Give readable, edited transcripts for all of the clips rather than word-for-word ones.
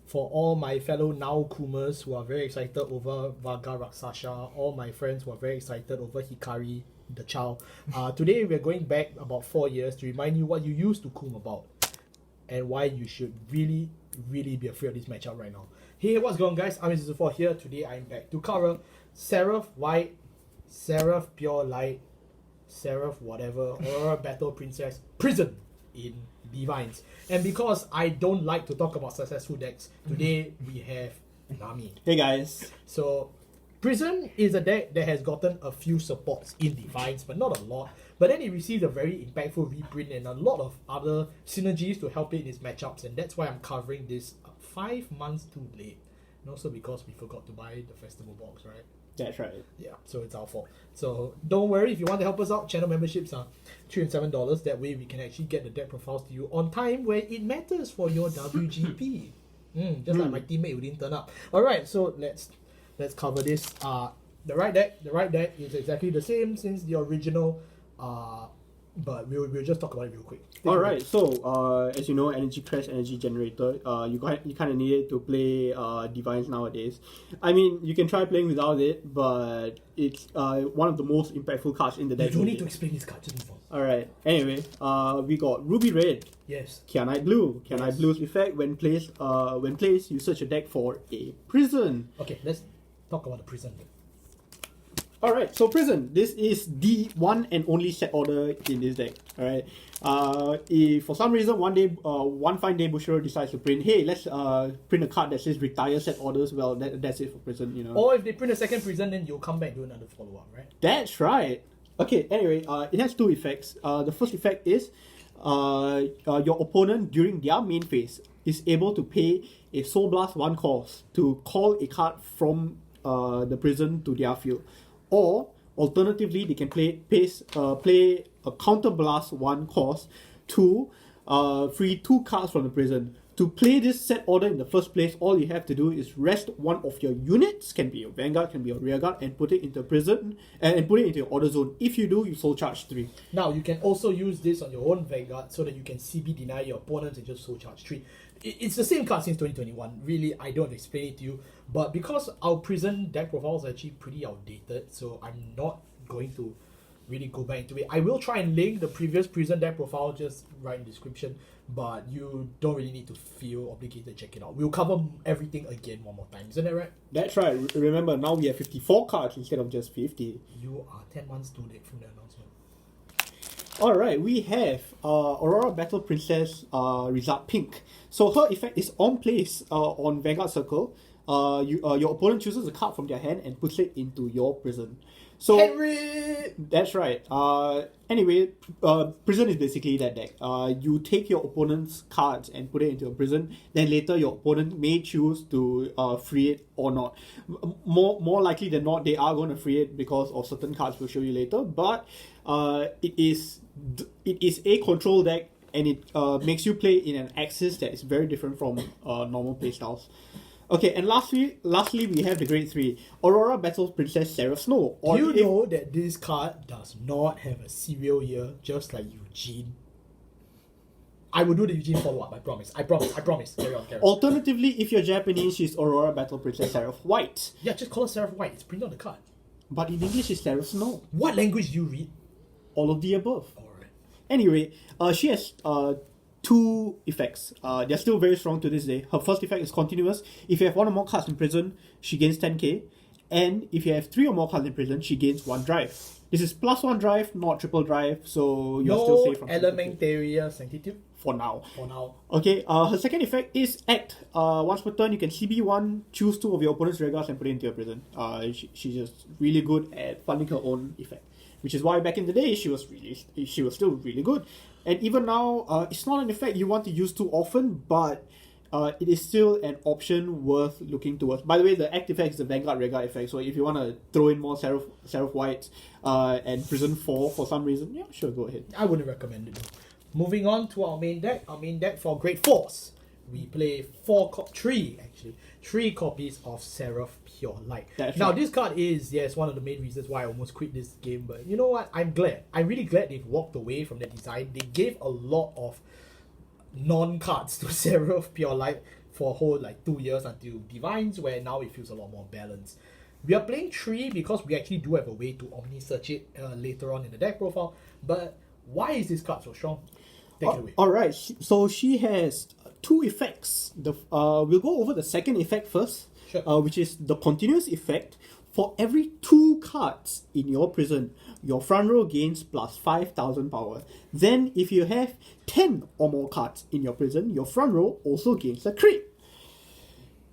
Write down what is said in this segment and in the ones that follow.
for all my fellow now Kumers who are very excited over Vaga Raksasha, all my friends who are very excited over Hikari, the child. Today we're going back about 4 years to remind you what you used to Kum about and why you should really be afraid of this matchup right now. Hey, what's going on, guys? I'm Mr. here. Today I'm back to cover Seraph White, Seraph Purelight, Seraph whatever, Aurora Battle Princess Prison in DivineZ. And because I don't like to talk about successful decks, today we have Nami. Hey guys. So Prison is a deck that has gotten a few supports in DivineZ, but not a lot. But then it received a very impactful reprint and a lot of other synergies to help it in its matchups, and that's why I'm covering this 5 months too late. And also because we forgot to buy the festival box, right? That's right. Yeah, so it's our fault. So don't worry, if you want to help us out, channel memberships are $3 and $7. That way we can actually get the deck profiles to you on time where it matters for your WGP. Just like my teammate who didn't turn up. Alright, so let's cover this. The right deck is exactly the same since the original, but we'll just talk about it real quick. Alright, so as you know, Energy Crash, Energy Generator, you kind of need it to play DivineZ nowadays. I mean, you can try playing without it, but it's one of the most impactful cards in the deck. You don't need to explain this card, just move on. Alright, anyway, we got Ruby Red. Yes. Kyanite Blue. Kyanite Blue's effect, when placed, you search a deck for a prison. Okay, let's talk about the prison. Alright, so Prison. This is the one and only set order in this deck. Alright. If for some reason one fine day Bushiro decides to print, hey, let's print a card that says retire set orders, well that's it for Prison, you know. Or if they print a second Prison, then you'll come back and do another follow-up, right? That's right. Okay, anyway, it has two effects. The first effect is your opponent during their main phase is able to pay a Soul Blast 1 cost to call a card from the prison to their field. Or alternatively, they can play a Counter Blast 1 cost to free 2 cards from the prison. To play this set order in the first place, all you have to do is rest one of your units, can be your Vanguard, can be your Rearguard, and put it into prison and put it into your order zone. If you do, you soul charge 3. Now you can also use this on your own Vanguard so that you can CB deny your opponents and just soul charge 3. It's the same card since 2021. Really, I don't explain it to you. But because our prison deck profile is actually pretty outdated, so I'm not going to really go back into it. I will try and link the previous prison deck profile just right in the description, but you don't really need to feel obligated to check it out. We'll cover everything again one more time. Isn't that right? That's right. Remember, now we have 54 cards instead of just 50. You are 10 months too late from the announcement. Alright, we have Aurora Battle Princess Result Pink. So her effect is on place on Vanguard Circle. Your opponent chooses a card from their hand and puts it into your prison. So Henry! That's right. Anyway, prison is basically that deck. You take your opponent's cards and put it into a prison. Then later your opponent may choose to free it or not. More likely than not, they are going to free it because of certain cards we'll show you later. But it is a control deck, and it makes you play in an axis that is very different from normal playstyles. Okay, and lastly we have the grade 3, Aurora Battle Princess Seraph Snow. Do you know that this card does not have a serial year, just like Eugene? I will do the Eugene follow-up, I promise. Carry on. Alternatively, if you're Japanese, she's Aurora Battle Princess Seraph White. Yeah, just call her Seraph White. It's printed on the card. But in English, it's Seraph Snow. What language do you read? All of the above. Alright. Anyway, she has 2 effects. They're still very strong to this day. Her first effect is continuous. If you have 1 or more cards in prison, she gains 10k. And if you have 3 or more cards in prison, she gains 1 drive. This is +1 drive, not triple drive, so you're still safe from Elementaria Sanctitude? For now. Okay, her second effect is Act. Once per turn, you can CB1, choose 2 of your opponent's rearguards and put it into your prison. She's just really good at funding her own effect. Which is why back in the day, she was still really good. And even now, it's not an effect you want to use too often, but it is still an option worth looking towards. By the way, the Act effect is the Vanguard Rearguard effect, so if you want to throw in more Seraph Whites and Prison 4 for some reason, yeah, sure, go ahead. I wouldn't recommend it though. Moving on to our main deck. Our main deck for grade 4s. We play 3 copies of Seraph Purelight. Now, this card is, yes, one of the main reasons why I almost quit this game, but you know what? I'm really glad they've walked away from that design. They gave a lot of non-cards to Seraph Purelight for a whole like 2 years until DivineZ, where now it feels a lot more balanced. We are playing 3 because we actually do have a way to Omni search it later on in the deck profile. But why is this card so strong? Take it away. Alright, so she has 2 effects. We'll go over the second effect first, Sure. which is the continuous effect. For every 2 cards in your prison, your front row gains plus 5,000 power. Then, if you have 10 or more cards in your prison, your front row also gains a crit.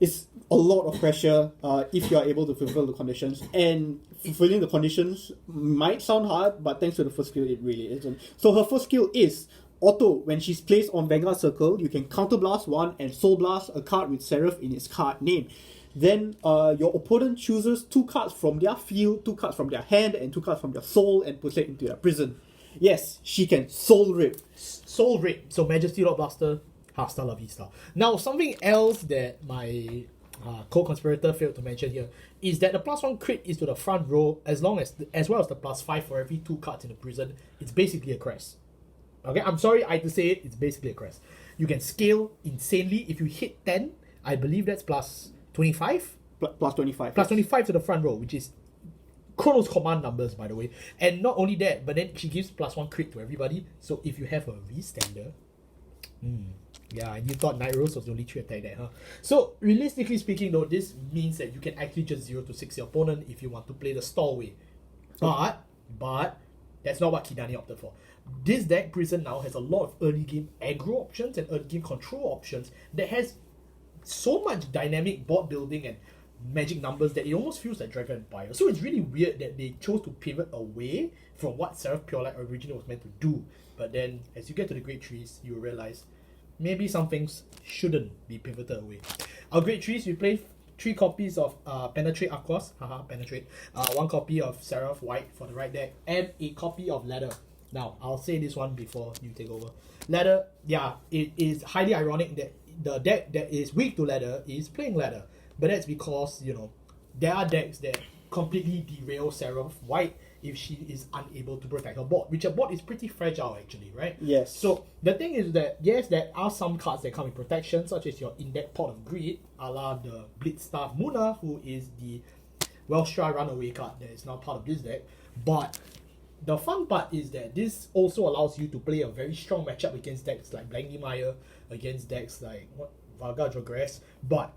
It's a lot of pressure if you are able to fulfill the conditions. And fulfilling the conditions might sound hard, but thanks to the first skill, it really isn't. So her first skill is auto. When she's placed on Vanguard Circle, you can counterblast 1 and soul blast a card with Seraph in its card name. Then your opponent chooses 2 cards from their field, 2 cards from their hand, and 2 cards from their soul and puts it into their prison. Yes, she can soul rip. Soul Rip, so Majesty Lord Blaster, hasta la vista. Now, something else that my co-conspirator failed to mention here is that the +1 crit is to the front row as well as the +5 for every 2 cards in the prison. It's basically a crest. Okay, I'm sorry I had to say it, it's basically a crest. You can scale insanely. If you hit 10, I believe that's plus 25? Plus 25. Plus 25 to the front row, which is Chrono's command numbers, by the way. And not only that, but then she gives +1 crit to everybody. So if you have a V-stander, yeah, and you thought Night Rose was the only 3 attack there, huh? So realistically speaking though, this means that you can actually just 0 to 6 your opponent if you want to play the stall way. But that's not what Kidani opted for. This deck, Prison, now has a lot of early game aggro options and early game control options that has so much dynamic board building and magic numbers that it almost feels like Dragon Empire. So it's really weird that they chose to pivot away from what Seraph Purelight originally was meant to do. But then, as you get to the Great Trees, you realize maybe some things shouldn't be pivoted away. Our Great Trees, we play 3 copies of Penetrate Aquas, Penetrate, 1 copy of Seraph White for the right deck, and a copy of Ladder. Now, I'll say this one before you take over. Ladder, yeah, it is highly ironic that the deck that is weak to Ladder is playing Ladder. But that's because, you know, there are decks that completely derail Seraph White if she is unable to protect her board, which her board is pretty fragile actually, right? Yes. So the thing is that, yes, there are some cards that come with protection, such as your in-deck Pot of Greed, a la the Blitzstaff Muna, who is the Welstra Runaway card that is now part of this deck. But the fun part is that this also allows you to play a very strong matchup against decks like Blanky Mire, against decks like Vanguard Progress, but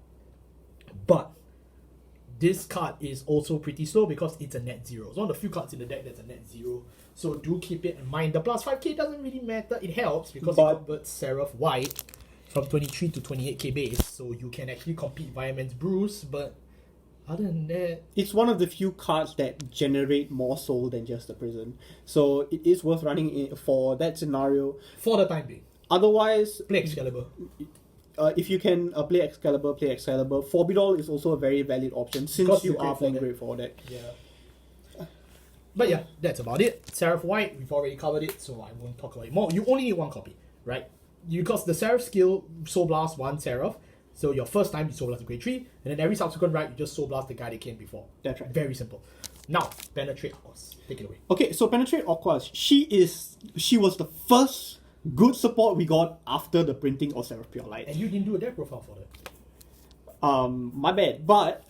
this card is also pretty slow because it's a net 0. It's one of the few cards in the deck that's a net 0. So do keep it in mind. The plus 5k doesn't really matter. It helps because it converts Seraph White from 23 to 28k base. So you can actually compete via Man's Bruce. But other than that, it's one of the few cards that generate more soul than just the prison. So it is worth running in for that scenario. For the time being. Otherwise, play Excalibur. If you can play Excalibur, play Excalibur. Forbidol is also a very valid option since you are playing Great for that. Yeah. But yeah, that's about it. Seraph White, we've already covered it, so I won't talk about it more. You only need 1 copy, right? Because the Seraph skill, Soul Blast 1 Seraph. So your first time you Soul Blast the Great Tree, and then every subsequent right you just Soul Blast the guy that came before. That's right. Very simple. Now, Penetrate Aquas. Take it away. Okay, so Penetrate Aquas, she was the first good support we got after the printing of Seraph Purelight. And you didn't do a deck profile for that. My bad. But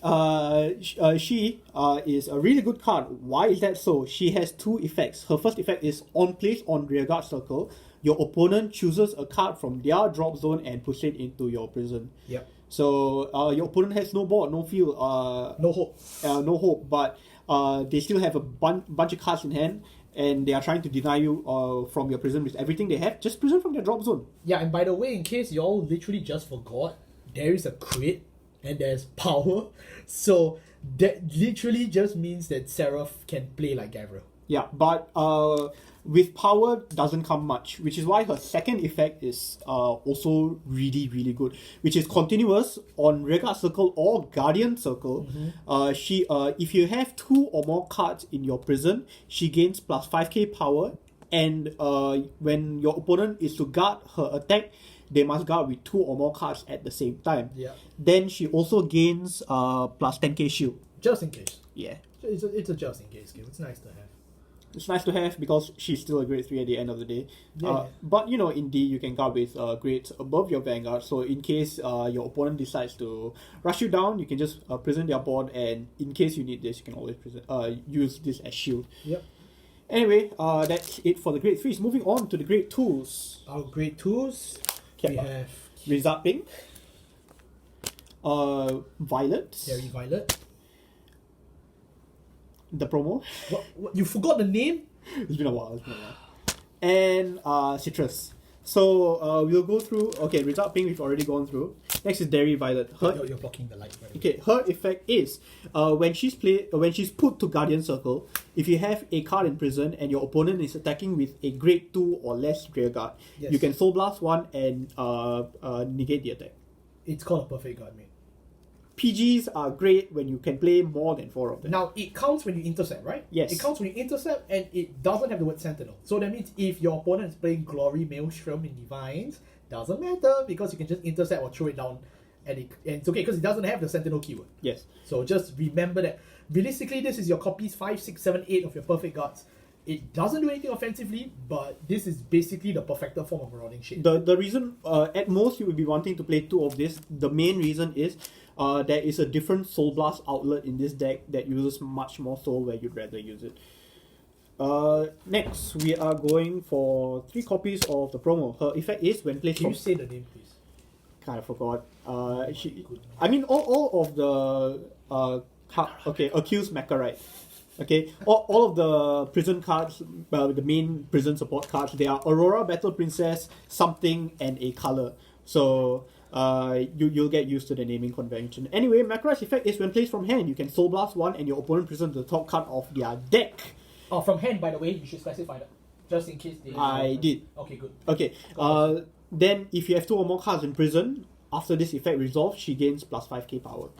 she is a really good card. Why is that so? She has 2 effects. Her first effect is on place on rearguard circle. Your opponent chooses a card from their drop zone and puts it into your prison. Yep. So your opponent has no board, no field, no hope. No hope. But they still have a bunch of cards in hand, and they are trying to deny you from your prison with everything they have. Just prison from their drop zone. Yeah, and by the way, in case y'all literally just forgot, there is a crit and there's power. So that literally just means that Seraph can play like Gavra. Yeah, but with power doesn't come much, which is why her second effect is also really, really good, which is continuous on Rearguard Circle or Guardian Circle. She if you have 2 or more cards in your prison, she gains plus 5k power, and when your opponent is to guard her attack, they must guard with 2 or more cards at the same time. Yeah. Then she also gains plus 10k shield. Just in case. Yeah. It's a just in case skill. It's nice to have. It's nice to have because she's still a grade 3 at the end of the day. Yeah. But in D you can guard with grades above your Vanguard. So in case your opponent decides to rush you down, you can just prison their board, and in case you need this, you can always use this as shield. Yep. Anyway, that's it for the grade 3s. Moving on to the grade 2s. Our grade 2s, we have Wizard Pink, Violet, Fairy Violet. the promo. What, you forgot the name? It's been a while. And Citrus. So we'll go through. Okay, Result Pink we've already gone through. Next is Dairy Violet. You're blocking the light. Right? Okay, her effect is when she's put to Guardian Circle, if you have a card in prison and your opponent is attacking with a grade 2 or less rearguard, Yes. you can Soul Blast 1 and negate the attack. It's called a perfect guard, mate. PGs are great when you can play more than 4 of them. Now, it counts when you intercept, right? Yes. It counts when you intercept, and it doesn't have the word Sentinel. So that means if your opponent is playing Glory, Maelstrom, and Divines, doesn't matter because you can just intercept or throw it down, and it's okay because it doesn't have the Sentinel keyword. Yes. So just remember that. Realistically, this is your copies 5, 6, 7, 8 of your perfect guards. It doesn't do anything offensively, but this is basically the perfected form of Marauding Shade. The reason, at most, you would be wanting to play 2 of this. The main reason is there is a different Soul Blast outlet in this deck that uses much more soul where you'd rather use it. Next, we are going for 3 copies of the promo. Her effect is when placed Can you from... say the name, please? Kind of forgot. All of the... Accused Macarite. Okay, all of the prison cards, the main prison support cards, they are Aurora, Battle Princess, something, and a color. So you'll get used to the naming convention. Anyway, Macarite's effect is when placed from hand, you can Soul Blast 1 and your opponent presents the top card of their deck. Oh, from hand, by the way, you should specify that. Just in case they... I did. Okay, good. Okay, then if you have 2 or more cards in prison, after this effect resolves, she gains plus 5k power.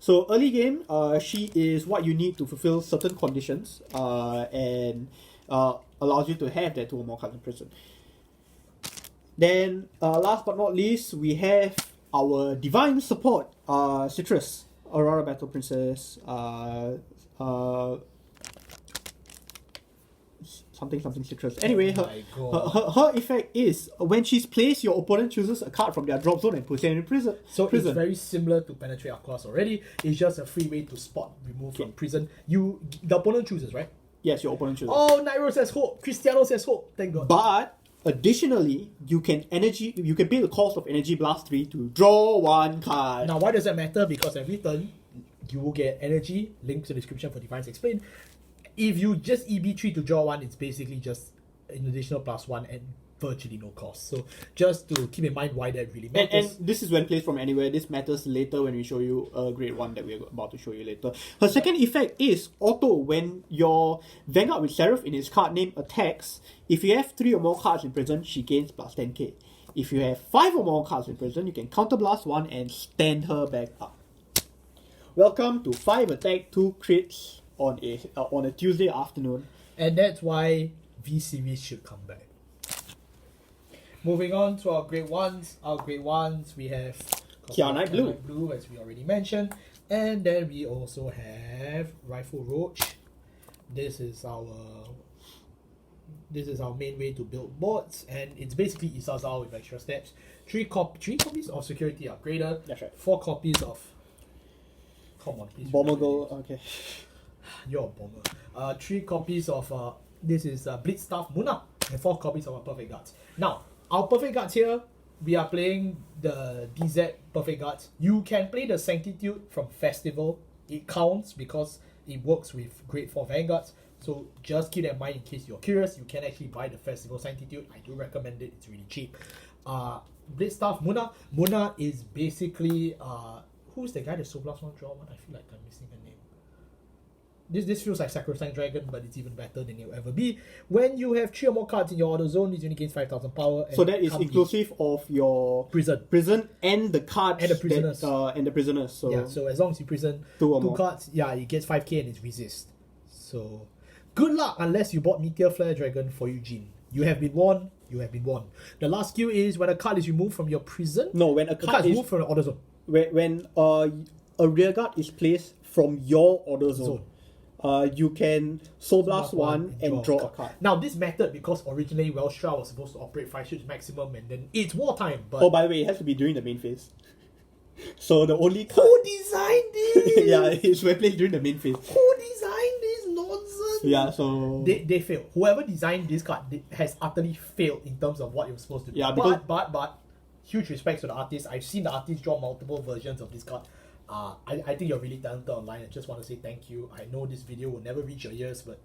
So early game, she is what you need to fulfill certain conditions and allows you to have that 2 or more cards in prison. Then last but not least, we have our divine support, Citrus, Aurora Battle Princess, something Citrus. Anyway, her effect is when she's placed, your opponent chooses a card from their drop zone and puts it in prison. So it's very similar to Penetrate Our Claws already. It's just a free way to spot remove from prison. The opponent chooses, right? Yes, your opponent chooses. Oh, Nairo says hope. Cristiano says hope. Thank God. But additionally, you can pay the cost of Energy Blast 3 to draw 1 card. Now, why does that matter? Because every turn you will get energy. Link to the description for DivineZ Explain. If you just EB3 to draw 1, it's basically just an additional +1 and virtually no cost. So just to keep in mind why that really matters. And this is when placed from anywhere. This matters later when we show you a grade 1 that we're about to show you later. Her second effect is auto. When your Vanguard with Seraph in his card name attacks, if you have 3 or more cards in prison, she gains plus 10k. If you have 5 or more cards in prison, you can counterblast 1 and stand her back up. Welcome to 5 attack, 2 crits on a Tuesday afternoon. And that's why V-Series should come back. Moving on to our grade 1s. Our grade 1s, we have Kyanite Blue, as we already mentioned. And then we also have Rifle Roach. This is our main way to build boards, and it's basically Isazal with extra steps. 3 copies of Security Upgrader. That's right. 4 copies of... Come on, please. Bomber Girl, okay. You're a bomber. 3 copies of this is Blitz Staff Muna, and 4 copies of our Perfect Guards. Now, our Perfect Guards here, we are playing the DZ Perfect Guards. You can play the Sanctitude from Festival. It counts because it works with grade 4 Vanguards. So just keep that in mind in case you're curious. You can actually buy the Festival Sanctitude. I do recommend it. It's really cheap. Blitz Staff Muna. Muna is basically who's the guy that Soul Blast 1 draw 1? I feel like I'm missing a name. This feels like Sacrosanct Dragon, but it's even better than it'll ever be. When you have 3 or more cards in your order zone, this unit gains 5,000 power. So that is inclusive of your prison and the cards and the prisoners. So yeah, so as long as you prison 2 cards, yeah, it gets 5k and it's resist. So good luck unless you bought Meteor Flare Dragon for Eugene. You have been warned. You have been warned. The last skill is when a card is removed from your prison. No, when a card is removed from your order zone. When a rearguard is placed from your order zone. you can Soul Blast one and draw a card. Now this method, because originally Welstra was supposed to operate 5 ships maximum, and then it's wartime. But oh, by the way, it has to be during the main phase. So the only card... who designed this? yeah, it's played during the main phase. Who designed this nonsense? Yeah, so they failed. Whoever designed this card has utterly failed in terms of what it was supposed to do. Yeah, because... but huge respect to the artist. I've seen the artist draw multiple versions of this card. I think you're really talented online. I just want to say thank you. I know this video will never reach your ears, but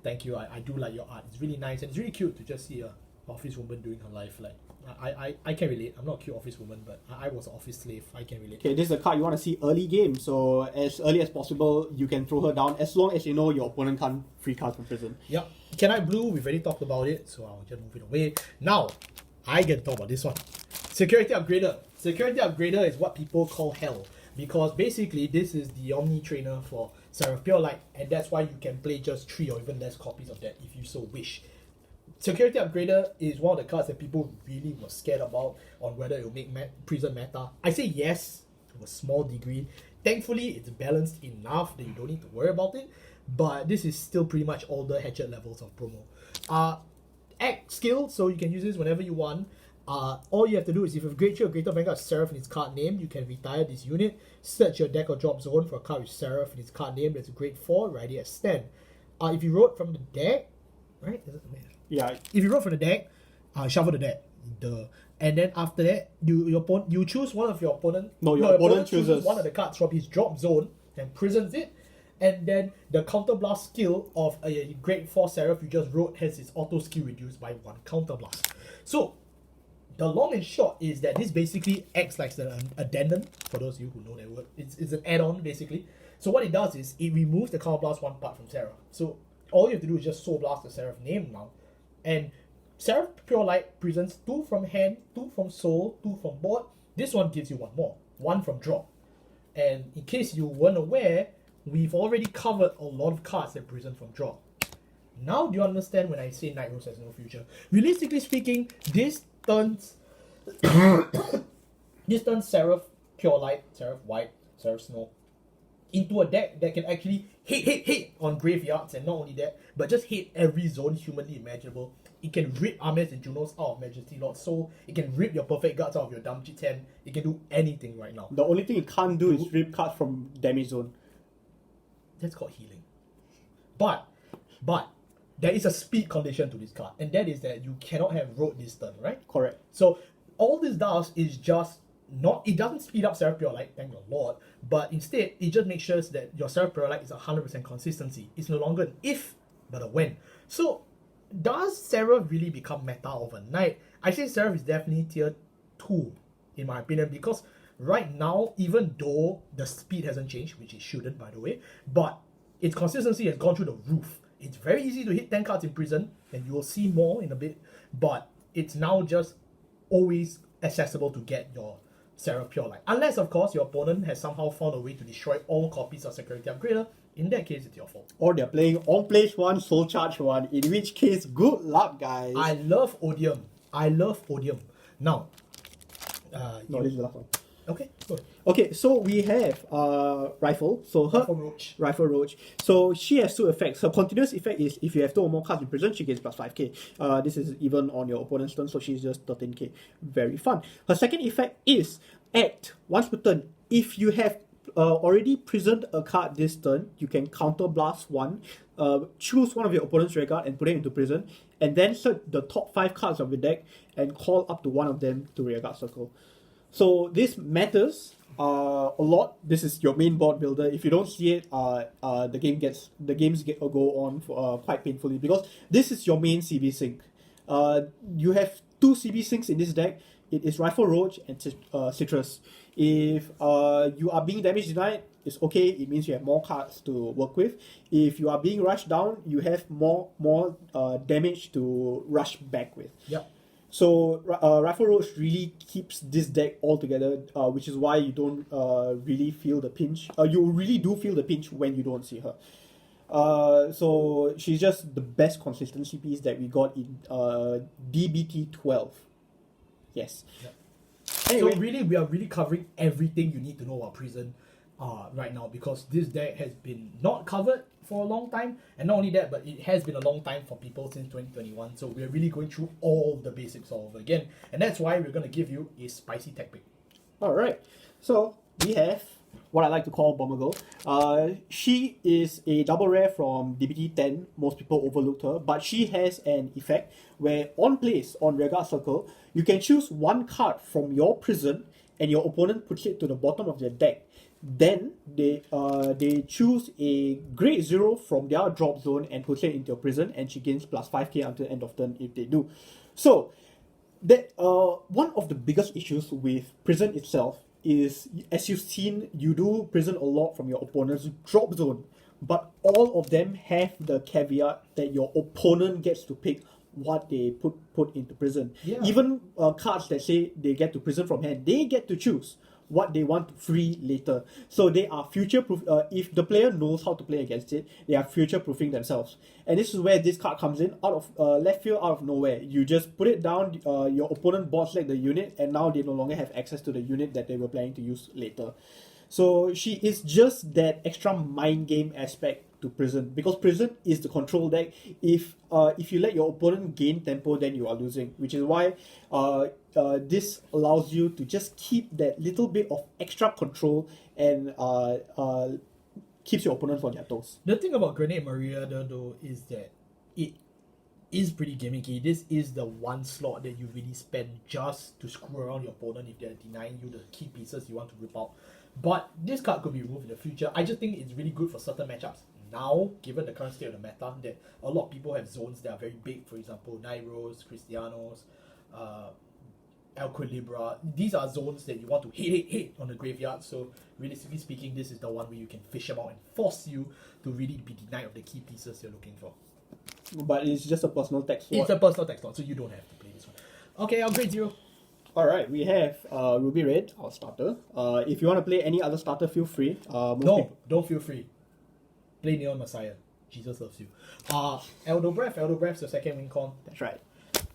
thank you. I do like your art. It's really nice and it's really cute to just see a office woman doing her life. Like I can relate. I'm not a cute office woman, but I was an office slave. I can relate. Okay, this is a card you want to see early game, so as early as possible you can throw her down as long as you know your opponent can't free cards from prison. Yep. Can I blue? We've already talked about it, so I'll just move it away. Now, I get to talk about this one. Security Upgrader. Security Upgrader is what people call hell, because basically this is the Omni Trainer for Seraph Purelight, and that's why you can play just 3 or even less copies of that if you so wish. Security Upgrader is one of the cards that people really were scared about on whether it will make prison meta. I say yes to a small degree. Thankfully, it's balanced enough that you don't need to worry about it, but this is still pretty much all the hatchet levels of promo. Act skill, so you can use this whenever you want. All you have to do is if you have Great Shield or Greater Vanguard Seraph in its card name, you can retire this unit, search your deck or drop zone for a card with Seraph in its card name that's a grade 4, ready as stand. If you wrote from the deck, right? Yeah. If you wrote from the deck, shuffle the deck. And then after that, you choose one of your opponent. No, your opponent chooses one of the cards from his drop zone and prisons it. And then the counterblast skill of a grade 4 Seraph you just wrote has its auto skill reduced by 1 counterblast. So the long and short is that this basically acts like an addendum, for those of you who know that word. It's an add-on, basically. So what it does is, it removes the counterblast 1 part from Seraph. So all you have to do is just Soul Blast the Seraph name now. And Seraph Purelight presents 2 from hand, 2 from soul, 2 from board. This one gives you 1 more, 1 from draw. And in case you weren't aware, we've already covered a lot of cards that present from draw. Now do you understand when I say Night Rose has no future? Realistically speaking, this turns Seraph Purelight, Seraph White, Seraph Snow into a deck that can actually hit on graveyards, and not only that, but just hit every zone humanly imaginable. It can rip Ames and Junos out of Majesty Lord Soul. It can rip your Perfect Guards out of your Damji 10. It can do anything right now. The only thing it can't do is rip cards from damage zone. That's called healing. But there is a speed condition to this card, and that is that you cannot have road this turn, right? Correct. So all this does is just it doesn't speed up Seraph Purelight, thank the Lord, but instead it just makes sure that your Seraph Purelight is 100% consistency. It's no longer an if, but a when. So does Seraph really become meta overnight? I say Seraph is definitely tier 2, in my opinion, because right now, even though the speed hasn't changed, which it shouldn't, by the way, but its consistency has gone through the roof. It's very easy to hit 10 cards in prison, and you will see more in a bit, but it's now just always accessible to get your Seraph Purelight. Unless, of course, your opponent has somehow found a way to destroy all copies of Security Upgrader. In that case, it's your fault. Or they're playing on place 1, soul charge 1, in which case, good luck, guys. I love Odium. Now, no, this is the last one. Okay, good. Okay, so we have Rifle. So her Rifle Roach. So she has 2 effects. Her continuous effect is if you have 2 or more cards in prison, she gets plus 5k. This is even on your opponent's turn, so she's just 13k. Very fun. Her second effect is Act. Once per turn, if you have already prisoned a card this turn, you can counter blast 1. Choose one of your opponent's rearguard and put it into prison, and then search the top 5 cards of your deck and call up to one of them to rearguard circle. So this matters a lot. This is your main board builder. If you don't see it, the games go on for, quite painfully, because this is your main CB sync. You have 2 CB syncs in this deck. It is Rifle Roach and Citrus. If you are being damage denied, it's okay. It means you have more cards to work with. If you are being rushed down, you have more damage to rush back with. Yep. So Rifle Roach really keeps this deck all together, which is why you don't really feel the pinch. You really do feel the pinch when you don't see her. So she's just the best consistency piece that we got in DBT 12. Yes. Yep. Anyway, So really, we are really covering everything you need to know about prison. right now, because this deck has been not covered for a long time, and not only that, but it has been a long time for people since 2021. So we're really going through all the basics all over again, and that's why we're gonna give you a spicy tech pick. All right. So we have what I like to call Bomber Girl. She is a double rare from DBT 10. Most people overlooked her, but she has an effect where on place on Rearguard Circle, you can choose one card from your prison and your opponent puts it to the bottom of their deck. Then they choose a grade 0 from their drop zone and puts it into your prison, and she gains plus 5k until end of turn if they do. So that one of the biggest issues with prison itself is, as you've seen, you do prison a lot from your opponent's drop zone, but all of them have the caveat that your opponent gets to pick what they put into prison. Yeah. Even cards that say they get to prison from hand, they get to choose what they want to free later. So they are future proof. If the player knows how to play against it, they are future proofing themselves. And this is where this card comes in, out of left field, out of nowhere. You just put it down, your opponent board select the unit, and now they no longer have access to the unit that they were planning to use later. So she is just that extra mind game aspect to prison, because prison is the control deck. If you let your opponent gain tempo, then you are losing, which is why this allows you to just keep that little bit of extra control and keeps your opponents on their toes. The thing about Grenade Maria though is that it is pretty gimmicky. This is the one slot that you really spend just to screw around your opponent if they're denying you the key pieces you want to rip out. But this card could be removed in the future. I just think it's really good for certain matchups. Now, given the current state of the meta, that a lot of people have zones that are very big, for example, Nairos, Cristianos, Equilibra. These are zones that you want to hit on the graveyard. So, realistically speaking, this is the one where you can fish them out and force you to really be denied of the key pieces you're looking for. But it's just a personal text slot. It's a personal text slot, so you don't have to play this one. Okay, I'll grade 0. Alright, we have Ruby Red, our starter. If you want to play any other starter, feel free. Don't feel free. Play Neon Messiah. Jesus loves you. Elder Breath's your second win con. That's right.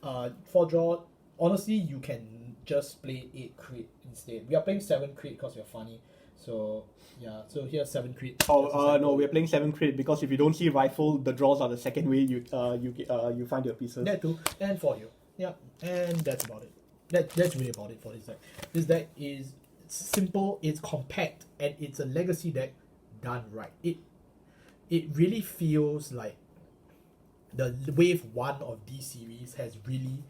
4 draw. Honestly, you can just play 8 crit instead. We are playing 7 crit because we're funny. So yeah, so here's 7 crit. No, we're playing 7 crit because if you don't see rifle, the draws are the second way you find your pieces. That too, and for you. Yeah, and that's about it. That's really about it for this deck. This deck is simple, it's compact, and it's a legacy deck done right. It really feels like the wave 1 of this series has really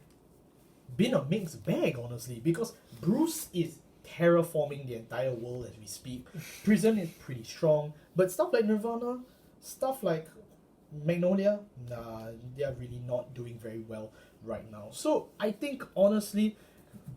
been a mixed bag, honestly, because Bruce is terraforming the entire world as we speak. Prison is pretty strong, but stuff like Nirvana, stuff like Magnolia, nah, they're really not doing very well right now. So I think honestly,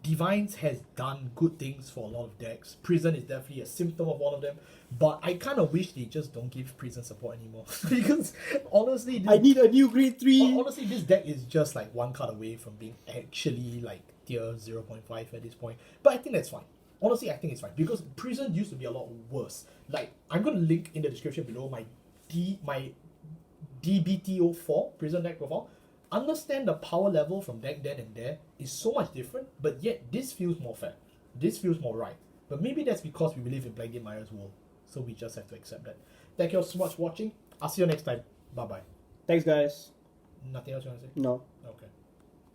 DivineZ has done good things for a lot of decks. Prison is definitely a symptom of one of them, but I kind of wish they just don't give Prison support anymore. Because honestly, I need a new grade 3. Honestly, this deck is just like one card away from being actually like tier 0.5 at this point. But I think that's fine. Honestly, I think it's fine because Prison used to be a lot worse. Like, I'm gonna link in the description below my DBTO4 Prison deck profile. Understand the power level from deck then and there is so much different, but yet this feels more fair. This feels more right. But maybe that's because we believe in Black Game Maya's world. So we just have to accept that. Thank you so much for watching. I'll see you next time. Bye bye. Thanks, guys. Nothing else you want to say? No. Okay.